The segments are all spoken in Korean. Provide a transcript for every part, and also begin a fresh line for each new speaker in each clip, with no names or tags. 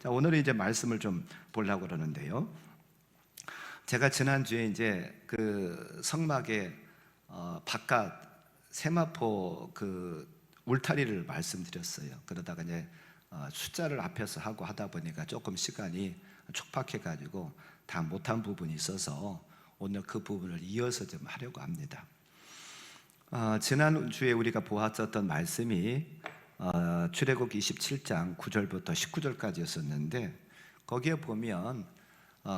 자, 오늘은 이제 말씀을 좀 보려고 그러는데요. 제가 지난주에 이제 그 성막의 바깥 세마포 그 울타리를 말씀드렸어요. 그러다가 이제 숫자를 앞에서 하고 하다 보니까 조금 시간이 촉박해가지고 다 못한 부분이 있어서 오늘 그 부분을 이어서 좀 하려고 합니다. 지난주에 우리가 보았었던 말씀이 출애굽 27장 9절부터 19절까지였었는데 거기에 보면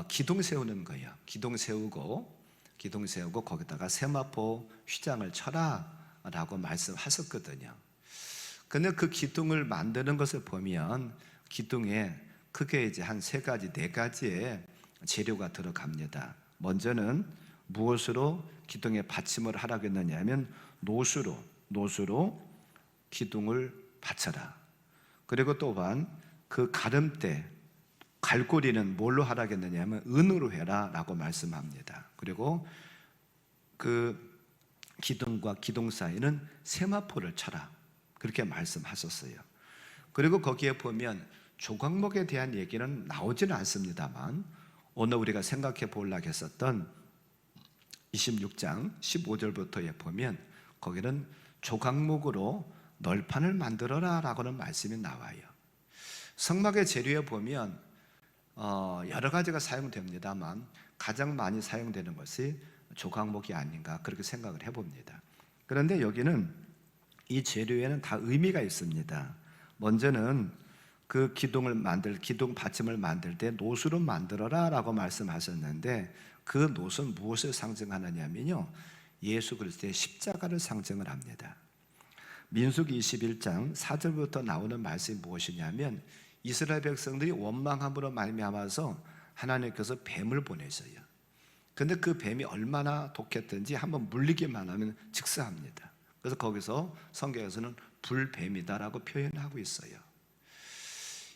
기둥 세우는 거예요. 기둥 세우고 거기다가 세마포 휘장을 쳐라 라고 말씀하셨거든요. 근데 그 기둥을 만드는 것을 보면 기둥에 크게 이제 한 세 가지, 네 가지의 재료가 들어갑니다. 먼저는 무엇으로 기둥에 받침을 하라고 했느냐면 노수로 기둥을 받쳐라. 그리고 또한 그 가름대, 갈고리는 뭘로 하라고 했느냐면 은으로 해라 라고 말씀합니다. 그리고 그 기둥과 기둥 사이는 세마포를 쳐라 그렇게 말씀하셨어요. 그리고 거기에 보면 조각목에 대한 얘기는 나오지는 않습니다만 오늘 우리가 생각해 보려고 했었던 26장 15절부터에 보면 거기는 조각목으로 널판을 만들어라 라고는 말씀이 나와요. 성막의 재료에 보면 여러 가지가 사용됩니다만 가장 많이 사용되는 것이 조각목이 아닌가 그렇게 생각을 해봅니다. 그런데 여기는 이 재료에는 다 의미가 있습니다. 먼저는 그 기둥 받침을 만들 때 노수로 만들어라 라고 말씀하셨는데 그 노수는 무엇을 상징하느냐면요 예수 그리스도의 십자가를 상징을 합니다. 민수기 21장 4절부터 나오는 말씀이 무엇이냐면 이스라엘 백성들이 원망함으로 말미암아서 하나님께서 뱀을 보내셔요. 그런데 그 뱀이 얼마나 독했든지 한번 물리기만 하면 즉사합니다. 그래서 거기서 성경에서는 불뱀이다라고 표현하고 있어요.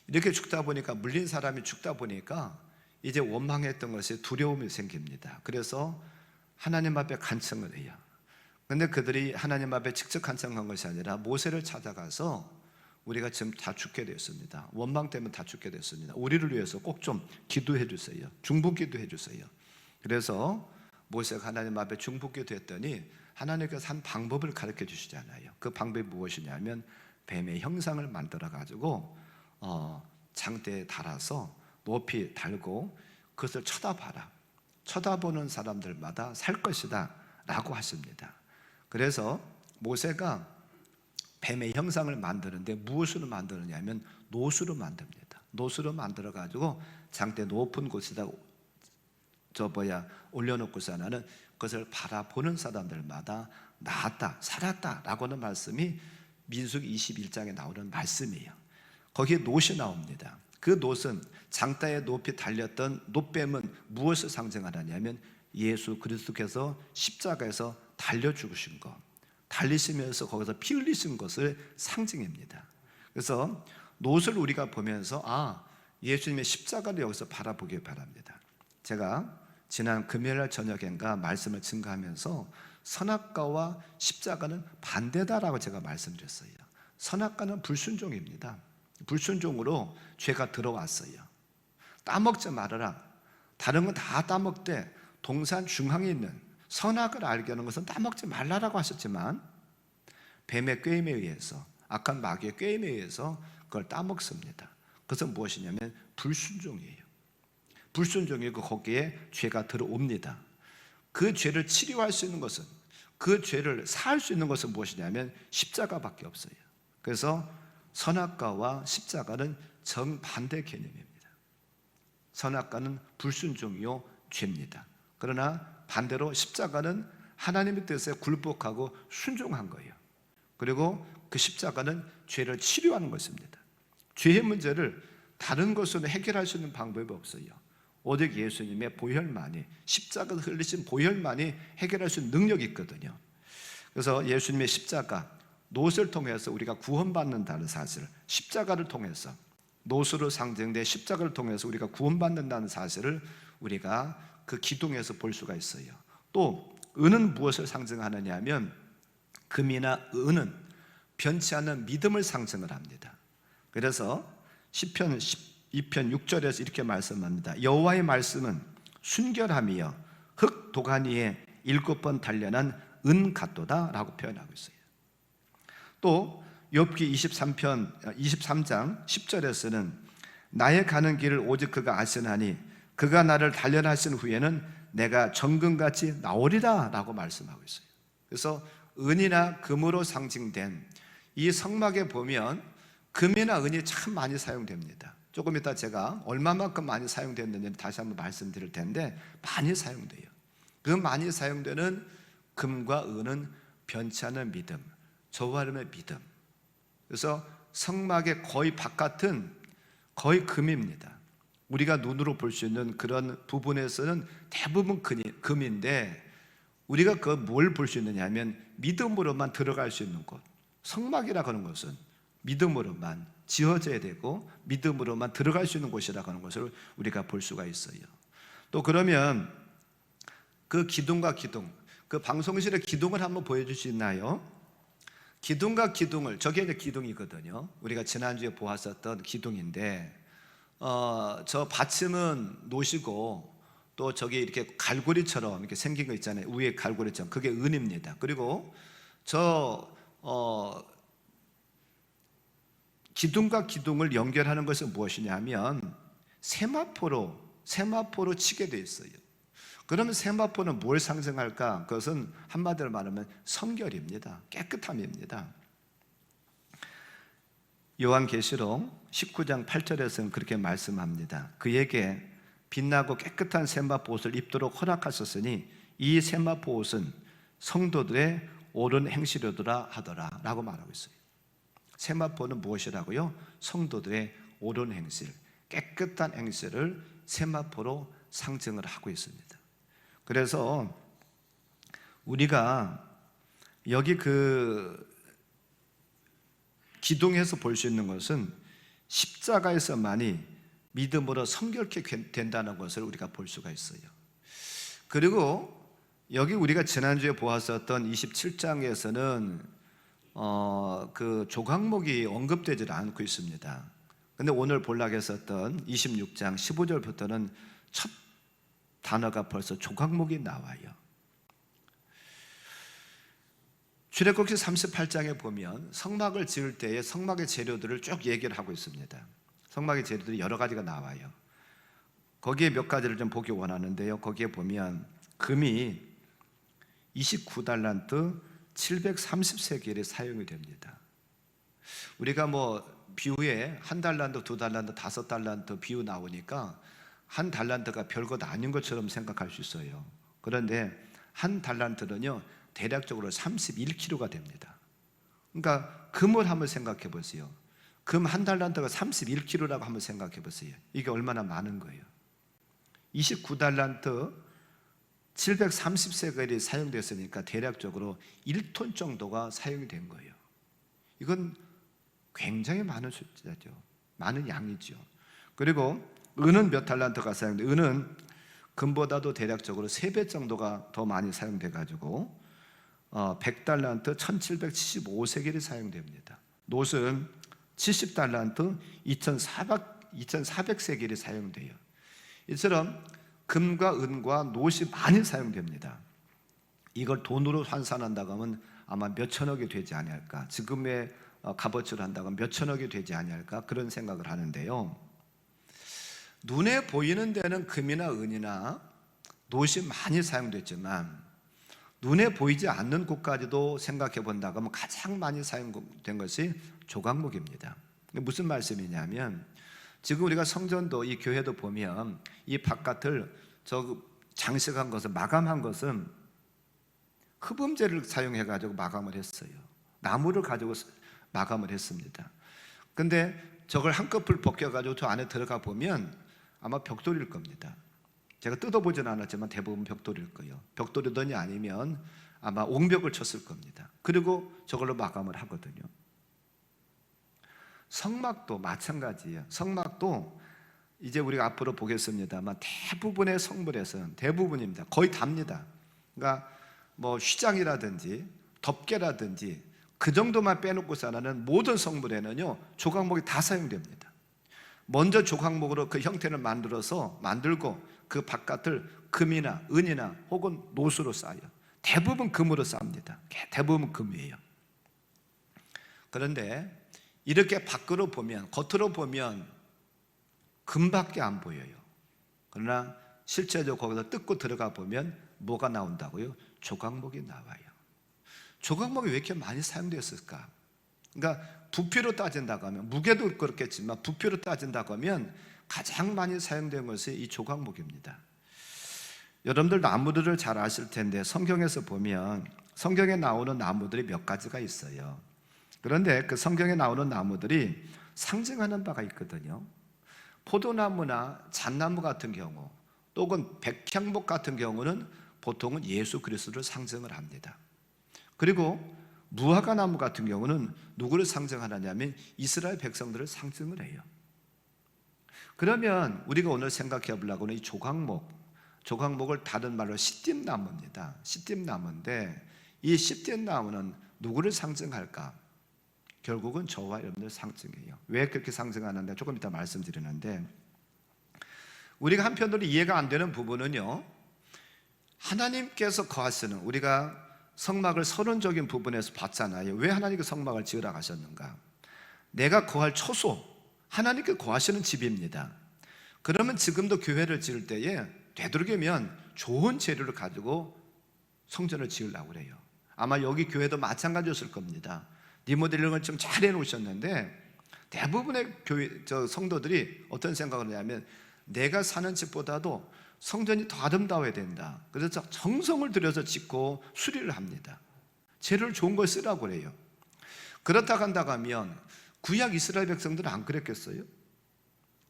이렇게 죽다 보니까 물린 사람이 죽다 보니까 이제 원망했던 것이 두려움이 생깁니다. 그래서 하나님 앞에 간청을 해요. 그런데 그들이 하나님 앞에 직접 간청한 것이 아니라 모세를 찾아가서 우리가 지금 다 죽게 됐습니다. 원망 때문에 다 죽게 됐습니다. 우리를 위해서 꼭 좀 기도해 주세요. 중보 기도해 주세요. 그래서 모세가 하나님 앞에 중보 기도했더니 하나님께서 한 방법을 가르쳐 주시잖아요. 그 방법이 무엇이냐면 뱀의 형상을 만들어 가지고 장대에 달아서 높이 달고 그것을 쳐다봐라. 쳐다보는 사람들마다 살 것이다 라고 하십니다. 그래서 모세가 뱀의 형상을 만드는데 무엇으로 만드느냐면 노수로 만듭니다. 노수로 만들어 가지고 장대 높은 곳에다 올려놓고서는 그것을 바라보는 사람들마다 나았다, 살았다 라고는 말씀이 민수기 21장에 나오는 말씀이에요. 거기에 놋이 나옵니다. 그 놋은 장대에 높이 달렸던 놋뱀은 무엇을 상징하느냐면 예수 그리스도께서 십자가에서 달려 죽으신 것, 달리시면서 거기서 피 흘리신 것을 상징입니다. 그래서 놋을 우리가 보면서 예수님의 십자가를 여기서 바라보길 바랍니다. 제가 지난 금요일 저녁인가 말씀을 증거하면서 선악과와 십자가는 반대다라고 제가 말씀드렸어요. 선악과는 불순종입니다. 불순종으로 죄가 들어왔어요. 따먹지 말아라. 다른 건 다 따먹되 동산 중앙에 있는 선악을 알게 하는 것은 따먹지 말라라고 하셨지만 뱀의 꾀임에 의해서 악한 마귀의 꾀임에 의해서 그걸 따먹습니다. 그것은 무엇이냐면 불순종이에요. 불순종이고 거기에 죄가 들어옵니다. 그 죄를 치료할 수 있는 것은 그 죄를 사할 수 있는 것은 무엇이냐면 십자가밖에 없어요. 그래서 선악과와 십자가는 정반대 개념입니다. 선악과는 불순종이요 죄입니다. 그러나 반대로 십자가는 하나님의 뜻에 굴복하고 순종한 거예요. 그리고 그 십자가는 죄를 치료하는 것입니다. 죄의 문제를 다른 것으로 해결할 수 있는 방법이 없어요. 오직 예수님의 보혈만이, 십자가 흘리신 보혈만이 해결할 수 있는 능력이 있거든요. 그래서 예수님의 십자가, 놋을 통해서 우리가 구원받는다는 사실, 십자가를 통해서 놋으로 상징된 십자가를 통해서 우리가 구원받는다는 사실을 우리가 그 기둥에서 볼 수가 있어요. 또 은은 무엇을 상징하느냐 하면 금이나 은은 변치 않는 믿음을 상징을 합니다. 그래서 시편 2편 6절에서 이렇게 말씀합니다. 여호와의 말씀은 순결함이여 흙 도가니에 7번 단련한 은 같도다 라고 표현하고 있어요. 또 욥기 23장 10절에서는 나의 가는 길을 오직 그가 아시나니 그가 나를 단련하신 후에는 내가 정금같이 나오리라 라고 말씀하고 있어요. 그래서 은이나 금으로 상징된 이 성막에 보면 금이나 은이 참 많이 사용됩니다. 조금 이따 제가 얼마만큼 많이 사용됐는지 다시 한번 말씀드릴 텐데 많이 사용돼요. 그 많이 사용되는 금과 은은 변치 않는 믿음, 저와 여러분의 믿음. 그래서 성막의 거의 바깥은 거의 금입니다. 우리가 눈으로 볼 수 있는 그런 부분에서는 대부분 금인데 우리가 그 뭘 볼 수 있느냐 하면 믿음으로만 들어갈 수 있는 곳. 성막이라고 하는 것은 믿음으로만 지어져야 되고 믿음으로만 들어갈 수 있는 곳이라고 하는 것을 우리가 볼 수가 있어요. 또 그러면 그 기둥과 기둥, 그 방송실의 기둥을 한번 보여줄 수 있나요? 기둥과 기둥을, 저게 이제 기둥이거든요. 우리가 지난주에 보았었던 기둥인데 저 받침은 노시고 또 저기 이렇게 갈고리처럼 이렇게 생긴 거 있잖아요. 위에 갈고리처럼, 그게 은입니다. 그리고 저 기둥과 기둥을 연결하는 것은 무엇이냐 하면 세마포로 치게 돼 있어요. 그러면 세마포는 뭘 상징할까? 그것은 한마디로 말하면 성결입니다. 깨끗함입니다. 요한계시록 19장 8절에서는 그렇게 말씀합니다. 그에게 빛나고 깨끗한 세마포 옷을 입도록 허락하셨으니 이 세마포 옷은 성도들의 옳은 행실이더라 하더라 라고 말하고 있어요. 세마포는 무엇이라고요? 성도들의 옳은 행실, 깨끗한 행실을 세마포로 상징을 하고 있습니다. 그래서 우리가 여기 그 기둥에서 볼 수 있는 것은 십자가에서만이 믿음으로 성결케 된다는 것을 우리가 볼 수가 있어요. 그리고 여기 우리가 지난주에 보았었던 27장에서는 그 조각목이 언급되지 않고 있습니다. 근데 오늘 볼라고 했었던 26장 15절부터는 첫 단어가 벌써 조각목이 나와요. 출애굽기 38장에 보면 성막을 지을 때에 성막의 재료들을 쭉 얘기를 하고 있습니다. 성막의 재료들이 여러 가지가 나와요. 거기에 몇 가지를 좀 보기 원하는데요. 거기에 보면 금이 29달란트 730세겔이 사용이 됩니다. 우리가 뭐 비유에 한 달란트, 두 달란트, 5달란트 비유 나오니까 한 달란트가 별것 아닌 것처럼 생각할 수 있어요. 그런데 한 달란트는요 대략적으로 31kg가 됩니다. 그러니까 금을 한번 생각해 보세요. 금 한 달란트가 31kg라고 한번 생각해 보세요. 이게 얼마나 많은 거예요. 29달란트 730세겔이 사용됐으니까 대략적으로 1톤 정도가 사용이 된 거예요. 이건 굉장히 많은 숫자죠. 많은 양이죠. 그리고 은은 몇 달란트가 사용돼? 은은 금보다도 대략적으로 3배 정도가 더 많이 사용돼 가지고 100달란트 1775세겔이 사용됩니다. 노스는 70달란트 2400세겔이 사용돼요. 이처럼 금과 은과 노시 많이 사용됩니다. 이걸 돈으로 환산한다고 하면 아마 몇천억이 되지 아니할까, 지금의 값어치로 한다고 하면 몇천억이 되지 아니할까, 그런 생각을 하는데요. 눈에 보이는 데는 금이나 은이나 노시 많이 사용됐지만 눈에 보이지 않는 곳까지도 생각해 본다고 하면 가장 많이 사용된 것이 조각목입니다. 무슨 말씀이냐면 지금 우리가 성전도 이 교회도 보면 이 바깥을 저 장식한 것을 마감한 것은 흡음재를 사용해 가지고 마감을 했어요. 나무를 가지고 마감을 했습니다. 근데 저걸 한꺼풀 벗겨 가지고 저 안에 들어가 보면 아마 벽돌일 겁니다. 제가 뜯어보지는 않았지만 대부분 벽돌일 거예요. 벽돌이더니 아니면 아마 옹벽을 쳤을 겁니다. 그리고 저걸로 마감을 하거든요. 성막도 마찬가지예요. 성막도 이제 우리가 앞으로 보겠습니다만 대부분의 성물에서는, 대부분입니다, 거의 답니다. 그러니까 뭐 휘장이라든지 덮개라든지 그 정도만 빼놓고서 하는 모든 성물에는요 조각목이 다 사용됩니다. 먼저 조각목으로 그 형태를 만들고 그 바깥을 금이나 은이나 혹은 노수로 쌓아요. 대부분 금으로 쌓습니다. 대부분 금이에요. 그런데 이렇게 밖으로 보면, 겉으로 보면 금밖에 안 보여요. 그러나 실제적으로 거기서 뜯고 들어가 보면 뭐가 나온다고요? 조각목이 나와요. 조각목이 왜 이렇게 많이 사용되었을까? 그러니까 부피로 따진다고 하면, 무게도 그렇겠지만 부피로 따진다고 하면 가장 많이 사용된 것이 이 조각목입니다. 여러분들 나무들을 잘 아실 텐데 성경에서 보면 성경에 나오는 나무들이 몇 가지가 있어요. 그런데 그 성경에 나오는 나무들이 상징하는 바가 있거든요. 포도나무나 잣나무 같은 경우, 또는 백향목 같은 경우는 보통은 예수 그리스도를 상징을 합니다. 그리고 무화과나무 같은 경우는 누구를 상징하느냐면 이스라엘 백성들을 상징을 해요. 그러면 우리가 오늘 생각해 보려고 하는 이 조각목을 다른 말로 시띠나무입니다. 시띠나무인데 이 시띠나무는 누구를 상징할까? 결국은 저와 여러분들 상징해요. 왜 그렇게 상징하는데 조금 이따 말씀드리는데, 우리가 한편으로 이해가 안 되는 부분은요, 하나님께서 거하시는, 우리가 성막을 서론적인 부분에서 봤잖아요. 왜 하나님께 성막을 지으라 하셨는가? 내가 거할 처소, 하나님께 거하시는 집입니다. 그러면 지금도 교회를 지을 때에 되도록이면 좋은 재료를 가지고 성전을 지으려고 그래요. 아마 여기 교회도 마찬가지였을 겁니다. 리모델링을 좀 잘 해놓으셨는데 대부분의 성도들이 어떤 생각을 하냐면, 내가 사는 집보다도 성전이 더 아름다워야 된다. 그래서 정성을 들여서 짓고 수리를 합니다. 재료를 좋은 걸 쓰라고 그래요. 그렇다고 한다고 하면 구약 이스라엘 백성들은 안 그랬겠어요?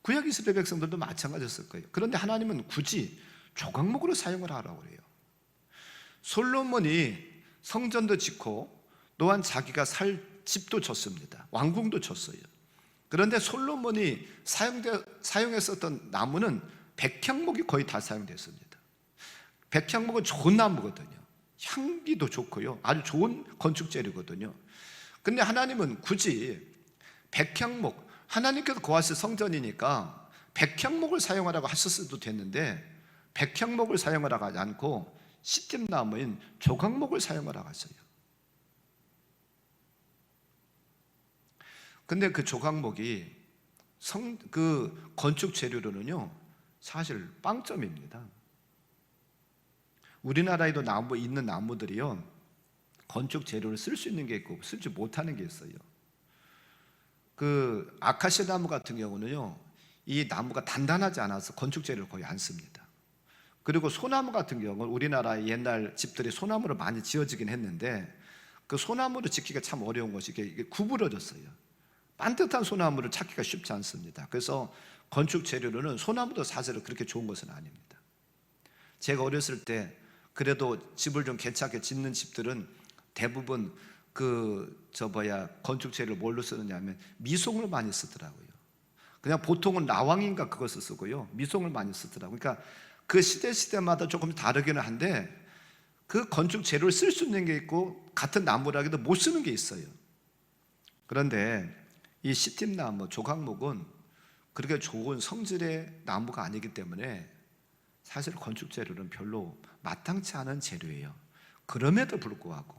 구약 이스라엘 백성들도 마찬가지였을 거예요. 그런데 하나님은 굳이 조각목으로 사용을 하라고 그래요. 솔로몬이 성전도 짓고 또한 자기가 살 집도 졌습니다. 왕궁도 졌어요. 그런데 솔로몬이 사용했었던 나무는 백향목이 거의 다 사용됐습니다. 백향목은 좋은 나무거든요. 향기도 좋고요, 아주 좋은 건축 재료거든요. 근데 하나님은 굳이 백향목, 하나님께서 거하실 성전이니까 백향목을 사용하라고 하셨어도 됐는데 백향목을 사용하라고 하지 않고 시띠나무인 조각목을 사용하라고 하셨어요. 근데 그 조각목이 그 건축 재료로는요 사실 빵점입니다. 우리나라에도 있는 나무들이요, 건축 재료를 쓸 수 있는 게 있고 쓰지 못하는 게 있어요. 그 아카시아 나무 같은 경우는요, 이 나무가 단단하지 않아서 건축 재료를 거의 안 씁니다. 그리고 소나무 같은 경우는 우리나라 옛날 집들이 소나무로 많이 지어지긴 했는데 그 소나무로 짓기가 참 어려운 것이 이게 구부러졌어요. 반듯한 소나무를 찾기가 쉽지 않습니다. 그래서 건축 재료로는 소나무도 사실은 그렇게 좋은 것은 아닙니다. 제가 어렸을 때 그래도 집을 좀 괜찮게 짓는 집들은 대부분 건축 재료를 뭘로 쓰느냐 면 미송을 많이 쓰더라고요. 그냥 보통은 라왕인가 그것을 쓰고요, 미송을 많이 쓰더라고요. 그러니까 그 시대마다 조금 다르기는 한데 그 건축 재료를 쓸 수 있는 게 있고 같은 나무라기도 못 쓰는 게 있어요. 그런데 이 시팀나무, 조각목은 그렇게 좋은 성질의 나무가 아니기 때문에 사실 건축 재료는 별로 마땅치 않은 재료예요. 그럼에도 불구하고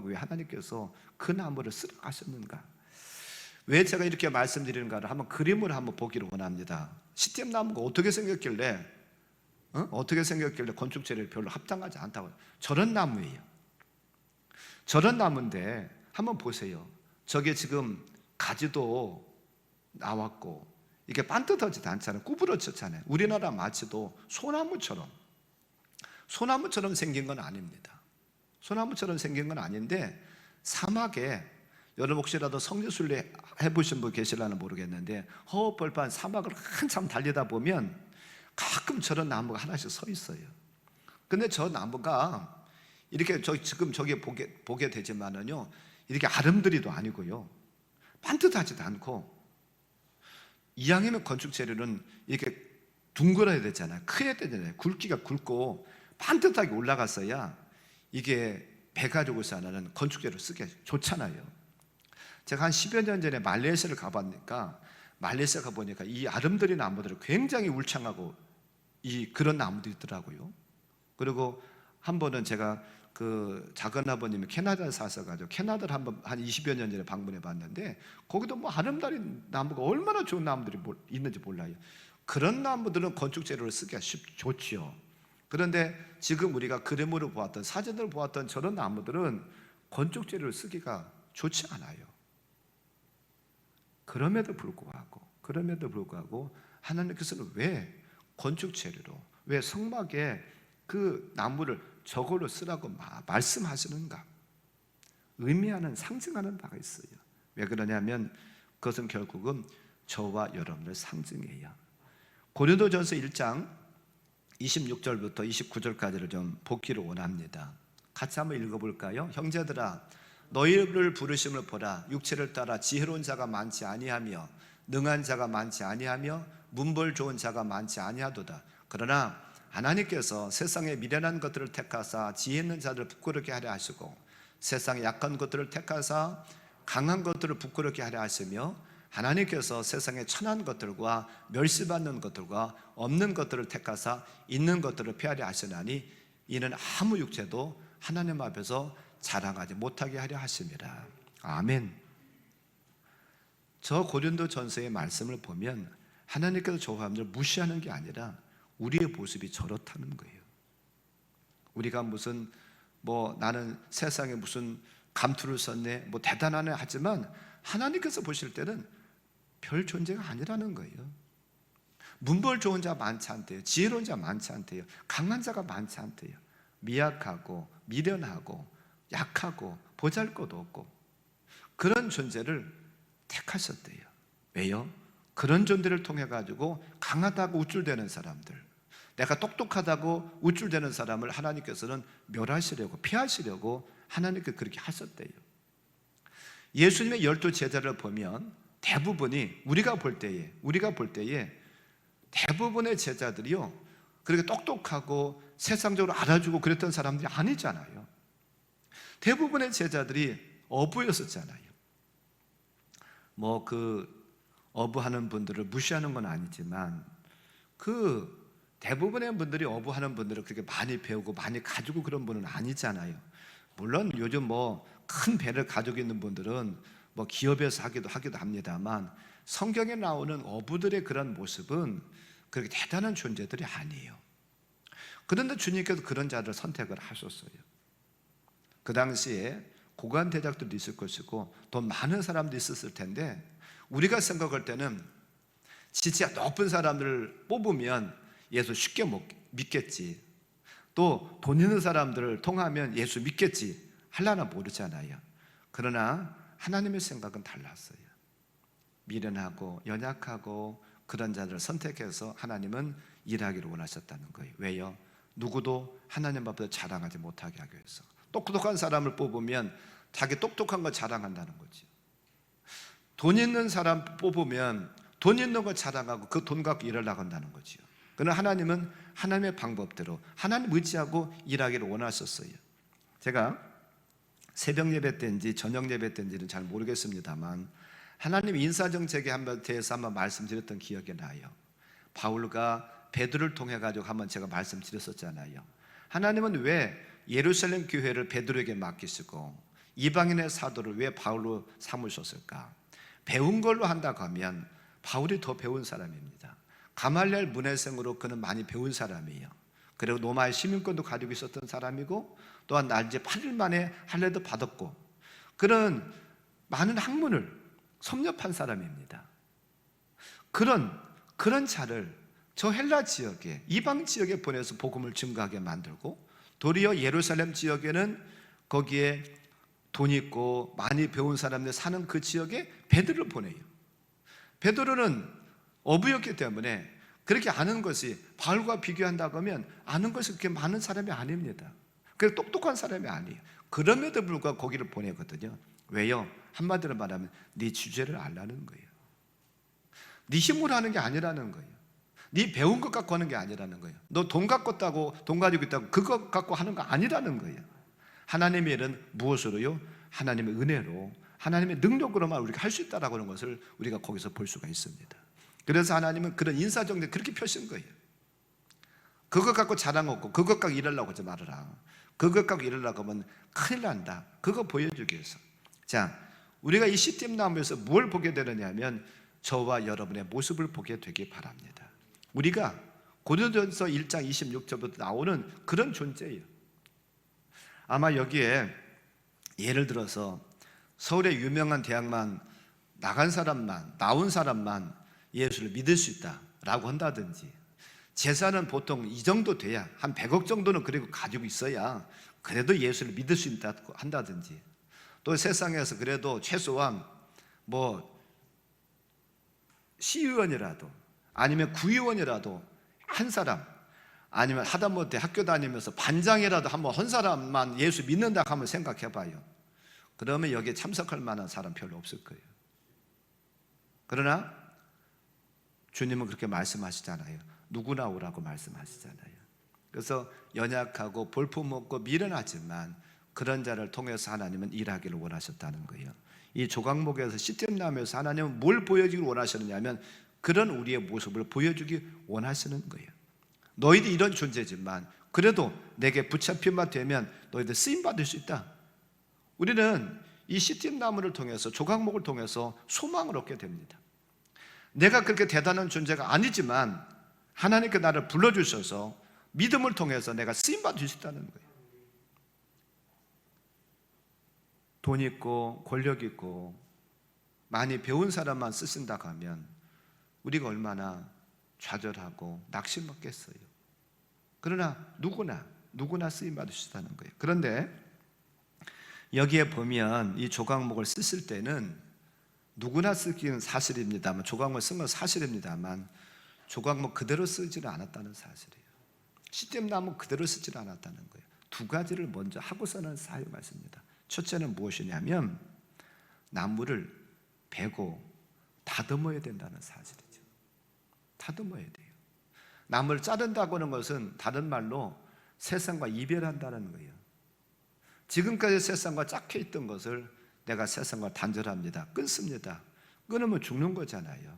왜 하나님께서 그 나무를 쓰라 하셨는가? 왜 제가 이렇게 말씀드리는가를 한번 그림을 한번 보기를 원합니다. 시팀나무가 어떻게 생겼길래 건축 재료에 별로 합당하지 않다고. 저런 나무예요. 저런 나무인데 한번 보세요. 저게 지금 가지도 나왔고 이게 반듯하지도 않잖아요. 구부러졌잖아요. 우리나라 마치도 소나무처럼 생긴 건 아닙니다. 소나무처럼 생긴 건 아닌데 사막에, 여러분 혹시라도 성지순례 해보신 분 계실라는 모르겠는데 허허벌판 사막을 한참 달리다 보면 가끔 저런 나무가 하나씩 서 있어요. 근데 저 나무가 이렇게 지금 저기 보게 되지만은요, 이렇게 아름드리도 아니고요, 반듯하지도 않고, 이왕이면 건축 재료는 이렇게 둥글어야 되잖아요. 커야 되잖아요. 굵기가 굵고 반듯하게 올라갔어야 이게 배 가지고 사는 건축 재료 쓰기 좋잖아요. 제가 한 10여 년 전에 말레이시아를 가봤으니까 말레이시아 가 보니까 이 아름드리 나무들이 굉장히 울창하고 그런 나무들이 있더라고요. 그리고 한 번은 제가 그 작은 아버님이 캐나다에 사셔가지고 캐나다를 한번 한 20여 년 전에 방문해 봤는데 거기도 뭐 아름다운 나무가 얼마나 좋은 나무들이 있는지 몰라요. 그런 나무들은 건축 재료를 쓰기가 좋지요. 그런데 지금 우리가 그림으로 보았던 사진으로 보았던 저런 나무들은 건축 재료를 쓰기가 좋지 않아요. 그럼에도 불구하고 하나님께서는 왜 건축 재료로, 왜 성막에 그 나무를 저걸로 쓰라고 말씀하시는가? 의미하는, 상징하는 바가 있어요. 왜 그러냐면 그것은 결국은 저와 여러분을 상징해요. 고린도전서 1장 26절부터 29절까지를 좀 보기를 원합니다. 같이 한번 읽어볼까요? 형제들아, 너희를 부르심을 보라. 육체를 따라 지혜로운 자가 많지 아니하며 능한 자가 많지 아니하며 문벌 좋은 자가 많지 아니하도다. 그러나 하나님께서 세상의 미련한 것들을 택하사 지혜 있는 자들을 부끄럽게 하려 하시고 세상의 약한 것들을 택하사 강한 것들을 부끄럽게 하려 하시며 하나님께서 세상의 천한 것들과 멸시받는 것들과 없는 것들을 택하사 있는 것들을 폐하려 하시나니 이는 아무 육체도 하나님 앞에서 자랑하지 못하게 하려 하심이라. 아멘. 저 고린도전서의 말씀을 보면 하나님께서 저 사람들을 무시하는 게 아니라 우리의 모습이 저렇다는 거예요. 우리가 무슨 나는 세상에 무슨 감투를 썼네, 대단하네 하지만 하나님께서 보실 때는 별 존재가 아니라는 거예요. 문벌 좋은 자 많지 않대요. 지혜로운 자 많지 않대요. 강한 자가 많지 않대요. 미약하고 미련하고 약하고 보잘것 없고 그런 존재를 택하셨대요. 왜요? 그런 존재를 통해 가지고 강하다고 우쭐대는 사람들, 내가 똑똑하다고 우쭐대는 사람을 하나님께서는 멸하시려고, 피하시려고 하나님께 그렇게 하셨대요. 예수님의 12 제자를 보면 대부분이 우리가 볼 때에 대부분의 제자들이요 그렇게 똑똑하고 세상적으로 알아주고 그랬던 사람들이 아니잖아요. 대부분의 제자들이 어부였었잖아요. 어부하는 분들을 무시하는 건 아니지만 대부분의 분들이 어부하는 분들을 그렇게 많이 배우고 많이 가지고 그런 분은 아니잖아요. 물론 요즘 큰 배를 가지고 있는 분들은 기업에서 하기도 합니다만 성경에 나오는 어부들의 그런 모습은 그렇게 대단한 존재들이 아니에요. 그런데 주님께서 그런 자를 선택을 하셨어요. 그 당시에 고관 대작들도 있을 것이고 돈 많은 사람도 있었을 텐데 우리가 생각할 때는 지지가 높은 사람들을 뽑으면 예수 쉽게 믿겠지, 또 돈 있는 사람들을 통하면 예수 믿겠지 하려나 모르잖아요. 그러나 하나님의 생각은 달랐어요. 미련하고 연약하고 그런 자들을 선택해서 하나님은 일하기를 원하셨다는 거예요. 왜요? 누구도 하나님 앞에서 자랑하지 못하게 하기 위해서. 똑똑한 사람을 뽑으면 자기 똑똑한 걸 자랑한다는 거죠. 돈 있는 사람 뽑으면 돈 있는 걸 자랑하고 그 돈 갖고 일을 나간다는 거죠. 그러나 하나님은 하나님의 방법대로 하나님 의지하고 일하기를 원하셨어요. 제가 새벽 예배 때인지 저녁 예배 때인지는 잘 모르겠습니다만 하나님 인사정책에 대해서 한번 말씀드렸던 기억이 나요. 바울과 베드로를 통해 가지고 한번 제가 말씀드렸었잖아요. 하나님은 왜 예루살렘 교회를 베드로에게 맡기시고 이방인의 사도를 왜 바울로 삼으셨을까? 배운 걸로 한다고 하면 바울이 더 배운 사람입니다. 가말리엘 문해생으로 그는 많이 배운 사람이에요. 그리고 로마의 시민권도 가지고 있었던 사람이고 또한 날지 8일 만에 할례도 받았고 그런 많은 학문을 섭렵한 사람입니다. 그런 자를 저 헬라 지역에, 이방 지역에 보내서 복음을 증거하게 만들고 도리어 예루살렘 지역에는 거기에 돈 있고 많이 배운 사람들 사는 그 지역에 베드로를 보내요. 베드로는 어부였기 때문에 그렇게 아는 것이 바울과 비교한다고 하면 아는 것이 그렇게 많은 사람이 아닙니다. 그래서 똑똑한 사람이 아니에요. 그럼에도 불구하고 거기를 보내거든요. 왜요? 한마디로 말하면 네 주제를 알라는 거예요. 네 힘으로 하는 게 아니라는 거예요. 네 배운 것 갖고 하는 게 아니라는 거예요. 너 돈 갖고 있다고, 돈 가지고 있다고 그거 갖고 하는 거 아니라는 거예요. 하나님의 일은 무엇으로요? 하나님의 은혜로, 하나님의 능력으로만 우리가 할 수 있다라고 하는 것을 우리가 거기서 볼 수가 있습니다. 그래서 하나님은 그런 인사정죄 그렇게 펴신 거예요. 그것 갖고 자랑 없고 그것 갖고 이러려고 하지 말아라. 그것 갖고 이러려고 하면 큰일 난다. 그거 보여주기 위해서. 자, 우리가 이 시딤 나무에서 뭘 보게 되느냐 하면 저와 여러분의 모습을 보게 되기 바랍니다. 우리가 고린도전서 1장 26절부터 나오는 그런 존재예요. 아마 여기에 예를 들어서 서울의 유명한 대학만 나간 사람만, 나온 사람만 예수를 믿을 수 있다라고 한다든지, 재산은 보통 이 정도 돼야 한 100억 정도는 그리고 가지고 있어야 그래도 예수를 믿을 수 있다고 한다든지, 또 세상에서 그래도 최소한 뭐 시의원이라도 아니면 구의원이라도 한 사람, 아니면 하다못해 학교 다니면서 반장이라도 한번 한 사람만 예수 믿는다 하면 생각해 봐요. 그러면 여기에 참석할 만한 사람 별로 없을 거예요. 그러나 주님은 그렇게 말씀하시잖아요. 누구나 오라고 말씀하시잖아요. 그래서 연약하고 볼품없고 미련하지만 그런 자를 통해서 하나님은 일하기를 원하셨다는 거예요. 이 조각목에서 시딤나무에서 하나님은 뭘 보여주기를 원하셨느냐면 그런 우리의 모습을 보여주기 원하시는 거예요. 너희들이 이런 존재지만 그래도 내게 붙잡힌 되면 너희들 쓰임받을 수 있다. 우리는 이 시딤나무를 통해서, 조각목을 통해서 소망을 얻게 됩니다. 내가 그렇게 대단한 존재가 아니지만 하나님께 나를 불러주셔서 믿음을 통해서 내가 쓰임받을 수 있다는 거예요. 돈 있고 권력 있고 많이 배운 사람만 쓰신다고 하면 우리가 얼마나 좌절하고 낙심받겠어요. 그러나 누구나 쓰임받을 수 있다는 거예요. 그런데 여기에 보면 이 조각목을 쓰실 때는 누구나 쓰기는 사실입니다만, 조각목을 쓴 건 사실입니다만 조각목 그대로 쓰지는 않았다는 사실이에요. 시딤나무 그대로 쓰지는 않았다는 거예요. 두 가지를 먼저 하고서는 사용했습니다. 첫째는 무엇이냐면 나무를 베고 다듬어야 된다는 사실이죠. 다듬어야 돼요. 나무를 자른다고 하는 것은 다른 말로 세상과 이별한다는 거예요. 지금까지 세상과 짝혀 있던 것을 내가 세상과 단절합니다. 끊습니다. 끊으면 죽는 거잖아요.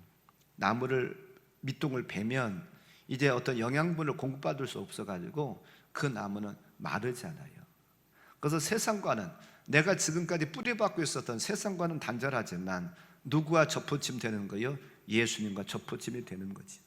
나무를 밑둥을 베면 이제 어떤 영양분을 공급받을 수 없어가지고 그 나무는 마르잖아요. 그래서 세상과는, 내가 지금까지 뿌리박고 있었던 세상과는 단절하지만 누구와 접붙임 되는 거예요? 예수님과 접붙임이 되는 거지.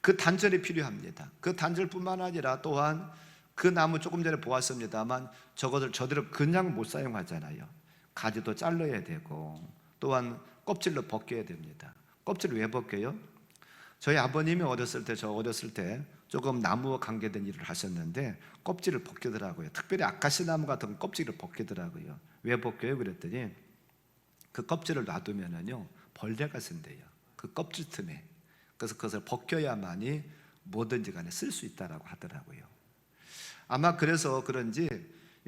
그 단절이 필요합니다. 그 단절뿐만 아니라 또한 그 나무 조금 전에 보았습니다만 저것을 저대로 그냥 못 사용하잖아요. 가지도 잘라야 되고 또한 껍질로 벗겨야 됩니다. 껍질을 왜 벗겨요? 저희 아버님이 어렸을 때 조금 나무와 관계된 일을 하셨는데 껍질을 벗기더라고요. 특별히 아카시 나무 같은 껍질을 벗기더라고요. 왜 벗겨요? 그랬더니 그 껍질을 놔두면은요 벌레가 쓴대요. 그 껍질 틈에. 그래서 그것을 벗겨야만이 뭐든지 간에 쓸 수 있다라고 하더라고요. 아마 그래서 그런지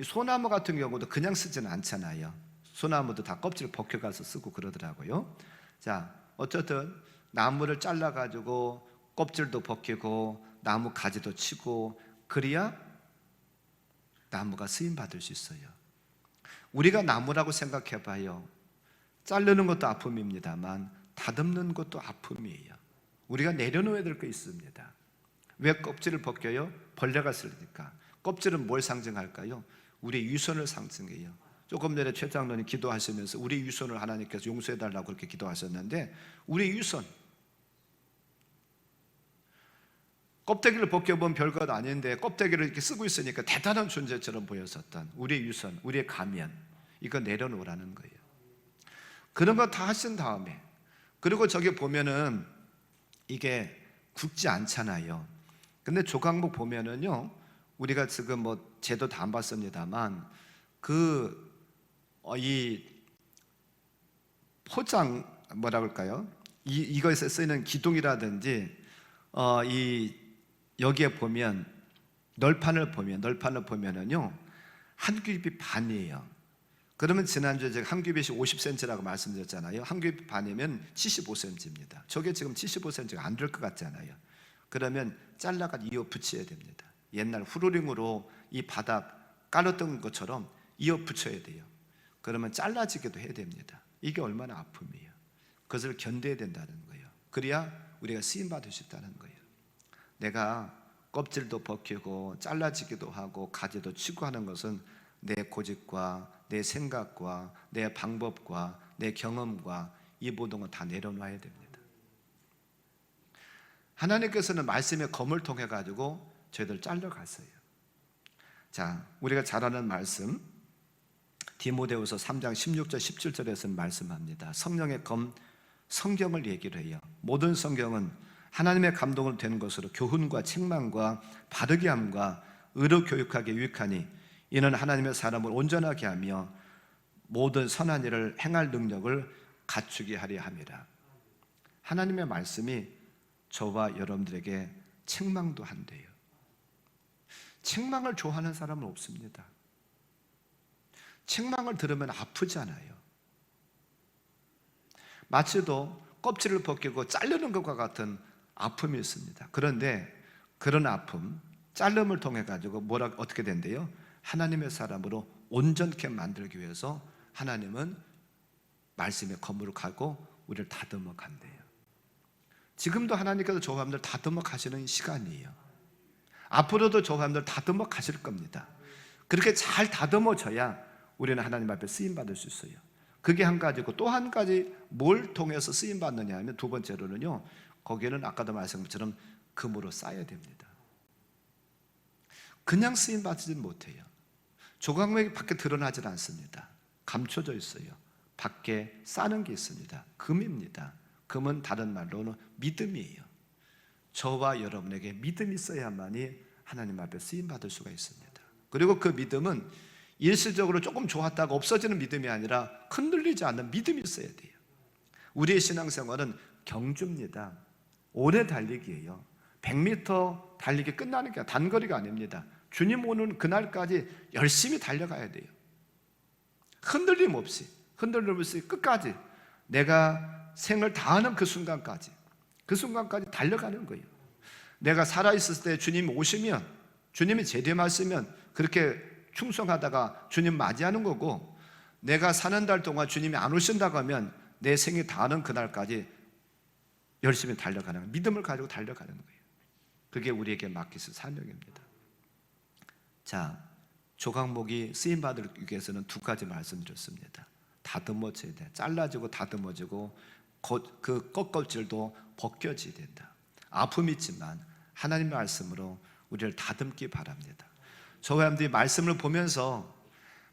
소나무 같은 경우도 그냥 쓰지는 않잖아요. 소나무도 다 껍질을 벗겨가서 쓰고 그러더라고요. 자, 어쨌든 나무를 잘라가지고 껍질도 벗기고 나무 가지도 치고 그래야 나무가 쓰임받을 수 있어요. 우리가 나무라고 생각해봐요. 자르는 것도 아픔입니다만 다듬는 것도 아픔이에요. 우리가 내려놓아야 될 거 있습니다. 왜 껍질을 벗겨요? 벌레가 쓰니까. 껍질은 뭘 상징할까요? 우리의 유선을 상징해요. 조금 전에 최 장로님 기도하시면서 우리 유선을 하나님께서 용서해달라고 그렇게 기도하셨는데, 우리 유선, 껍데기를 벗겨보면 별것 아닌데 껍데기를 이렇게 쓰고 있으니까 대단한 존재처럼 보였었던 우리의 유선, 우리의 가면, 이거 내려놓으라는 거예요. 그런 거 다 하신 다음에, 그리고 저기 보면은 이게 굵지 않잖아요. 근데 조각목 보면은요, 우리가 지금 뭐 제도 다 안 봤습니다만 이 포장 뭐라 그럴까요? 이거에서 쓰이는 기둥이라든지 이 여기에 보면 널판을 보면은요 한 규빗 반이에요. 그러면 지난주에 제가 한 규빗이 50cm라고 말씀드렸잖아요. 한 규빗 반이면 75cm입니다. 저게 지금 75cm가 안 될 것 같잖아요. 그러면 잘라가 이어 붙여야 됩니다. 옛날 후루링으로 이 바닥 깔았던 것처럼 이어 붙여야 돼요. 그러면 잘라지기도 해야 됩니다. 이게 얼마나 아픔이에요. 그것을 견뎌야 된다는 거예요. 그래야 우리가 쓰임받을 수 있다는 거예요. 내가 껍질도 벗기고 잘라지기도 하고 가지도 치고 하는 것은 내 고집과 내 생각과 내 방법과 내 경험과 이 모든 건 다 내려놔야 됩니다. 하나님께서는 말씀의 검을 통해 가지고 저희들 잘라갔어요. 자, 우리가 잘 아는 말씀 디모데후서 3장 16절 17절에서 말씀합니다. 성령의 검, 성경을 얘기를 해요. 모든 성경은 하나님의 감동을 되는 것으로 교훈과 책망과 바르게 함과 의로 교육하기에 유익하니 이는 하나님의 사람을 온전하게 하며 모든 선한 일을 행할 능력을 갖추게 하려 함이라. 하나님의 말씀이 저와 여러분들에게 책망도 한대요. 책망을 좋아하는 사람은 없습니다. 책망을 들으면 아프잖아요. 마치도 껍질을 벗기고 자르는 것과 같은 아픔이 있습니다. 그런데 그런 아픔, 자름을 통해 가지고 어떻게 된대요? 하나님의 사람으로 온전케 만들기 위해서 하나님은 말씀의 검으로 가고 우리를 다듬어 간대요. 지금도 하나님께서 저와 여러분들 다듬어 가시는 시간이에요. 앞으로도 저와 여러분들 다듬어 가실 겁니다. 그렇게 잘 다듬어져야 우리는 하나님 앞에 쓰임받을 수 있어요. 그게 한 가지고 또 한 가지 뭘 통해서 쓰임받느냐 하면 두 번째로는요, 거기에는 아까도 말씀한 것처럼 금으로 쌓여야 됩니다. 그냥 쓰임받지는 못해요. 조각목이 밖에 드러나질 않습니다. 감춰져 있어요. 밖에 싸는 게 있습니다. 금입니다. 금은 다른 말로는 믿음이에요. 저와 여러분에게 믿음이 있어야만이 하나님 앞에 쓰임받을 수가 있습니다. 그리고 그 믿음은 일시적으로 조금 좋았다가 없어지는 믿음이 아니라 흔들리지 않는 믿음이 있어야 돼요. 우리의 신앙생활은 경주입니다. 오래 달리기예요. 100m 달리기 끝나는 게 단거리가 아닙니다. 주님 오는 그날까지 열심히 달려가야 돼요. 흔들림 없이 끝까지 내가 생을 다하는 그 순간까지 달려가는 거예요. 내가 살아있을 때 주님이 오시면, 주님이 제대하시면 그렇게 충성하다가 주님 맞이하는 거고, 내가 사는 달 동안 주님이 안 오신다고 하면 내 생이 다하는 그날까지 열심히 달려가는 거예요. 믿음을 가지고 달려가는 거예요. 그게 우리에게 맡기신 사명입니다. 자, 조각목이 쓰임받을 위해서는 두 가지 말씀드렸습니다. 다듬어져야 돼. 잘라지고 다듬어지고 그 껍질도 벗겨져야 된다. 아픔이 있지만 하나님의 말씀으로 우리를 다듬기 바랍니다. 저와 여러분들이 말씀을 보면서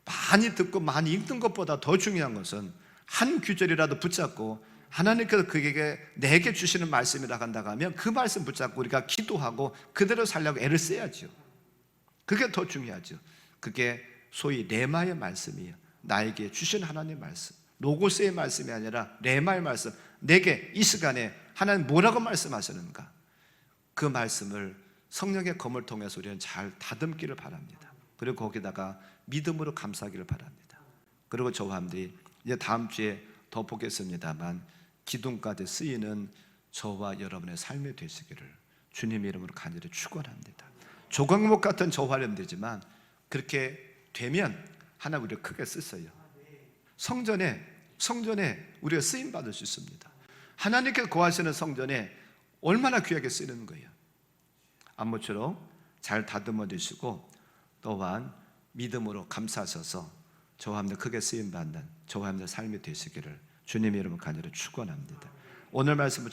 많이 듣고 많이 읽는 것보다 더 중요한 것은 한 구절이라도 붙잡고 하나님께서 그에게 내게 주시는 말씀이라고 한다고 하면 그 말씀 붙잡고 우리가 기도하고 그대로 살려고 애를 써야죠. 그게 더 중요하죠. 그게 소위 레마의 말씀이에요. 나에게 주신 하나님의 말씀, 로고스의 말씀이 아니라 레마의 말씀, 내게 이 시간에 하나님 뭐라고 말씀하시는가, 그 말씀을 성령의 검을 통해서 우리는 잘 다듬기를 바랍니다. 그리고 거기다가 믿음으로 감사하기를 바랍니다. 그리고 저와 함께 이제 다음 주에 더 보겠습니다만 기둥까지 쓰이는 저와 여러분의 삶이 되시기를 주님의 이름으로 간절히 축원합니다. 조각목 같은 저와 여러분들이지만 그렇게 되면 하나님 우리를 크게 쓰셔요. 성전에 우리가 쓰임 받을 수 있습니다. 하나님께서 거하시는 성전에 얼마나 귀하게 쓰이는 거예요. 아무쪼록 잘 다듬어 주시고 또한 믿음으로 감사하셔서 저와 함께 크게 쓰임 받는 저와 함께 삶이 되시기를 주님의 이름으로 간절히 축원합니다. 오늘 말씀을